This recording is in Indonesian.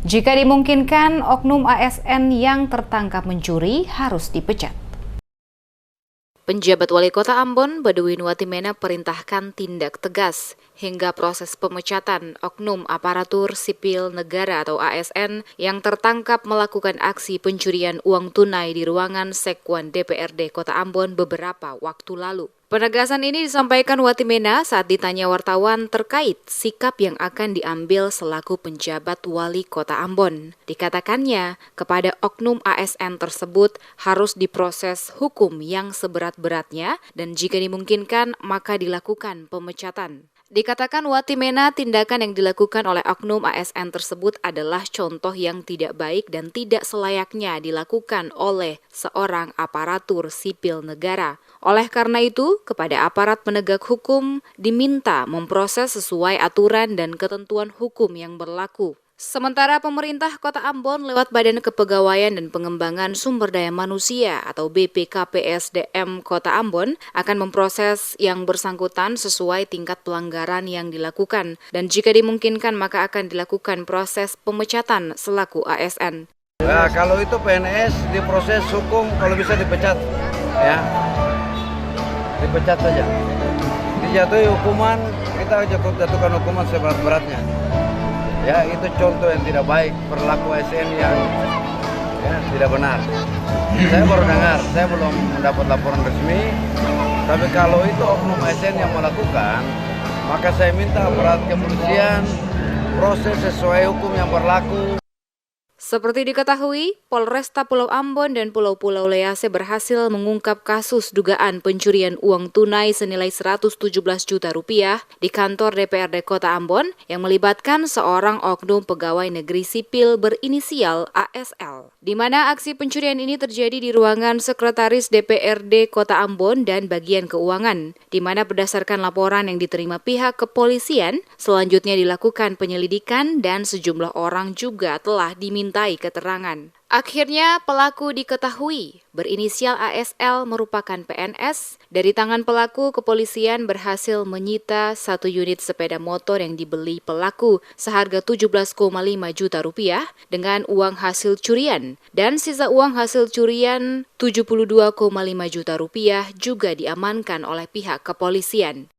Jika dimungkinkan, oknum ASN yang tertangkap mencuri harus dipecat. Penjabat Wali Kota Ambon, Baduin Watimena, perintahkan tindak tegas hingga proses pemecatan oknum aparatur sipil negara atau ASN yang tertangkap melakukan aksi pencurian uang tunai di ruangan Sekwan DPRD Kota Ambon beberapa waktu lalu. Penegasan ini disampaikan Watimena saat ditanya wartawan terkait sikap yang akan diambil selaku penjabat Wali Kota Ambon. Dikatakannya, kepada oknum ASN tersebut harus diproses hukum yang seberat-beratnya dan jika dimungkinkan maka dilakukan pemecatan. Dikatakan Watimena, tindakan yang dilakukan oleh oknum ASN tersebut adalah contoh yang tidak baik dan tidak selayaknya dilakukan oleh seorang aparatur sipil negara. Oleh karena itu, kepada aparat penegak hukum diminta memproses sesuai aturan dan ketentuan hukum yang berlaku. Sementara pemerintah Kota Ambon lewat Badan Kepegawaian dan Pengembangan Sumber Daya Manusia atau BPKPSDM Kota Ambon akan memproses yang bersangkutan sesuai tingkat pelanggaran yang dilakukan dan jika dimungkinkan maka akan dilakukan proses pemecatan selaku ASN. Nah, kalau itu PNS diproses hukum kalau bisa dipecat, ya dipecat saja. Dijatuhi hukuman, kita jatuhkan hukuman seberat-beratnya. Ya, itu contoh yang tidak baik, perilaku ASN yang tidak benar. Saya baru dengar, saya belum mendapat laporan resmi, tapi kalau itu oknum ASN yang melakukan, maka saya minta aparat kepolisian proses sesuai hukum yang berlaku. Seperti diketahui, Polresta Pulau Ambon dan Pulau-Pulau Lease berhasil mengungkap kasus dugaan pencurian uang tunai senilai 117 juta rupiah di kantor DPRD Kota Ambon yang melibatkan seorang oknum pegawai negeri sipil berinisial ASL. Di mana aksi pencurian ini terjadi di ruangan Sekretaris DPRD Kota Ambon dan bagian keuangan, di mana berdasarkan laporan yang diterima pihak kepolisian, selanjutnya dilakukan penyelidikan dan sejumlah orang juga telah dimintai keterangan. Akhirnya pelaku diketahui berinisial ASL merupakan PNS. Dari tangan pelaku, kepolisian berhasil menyita 1 unit sepeda motor yang dibeli pelaku seharga 17,5 juta rupiah dengan uang hasil curian dan sisa uang hasil curian 72,5 juta rupiah juga diamankan oleh pihak kepolisian.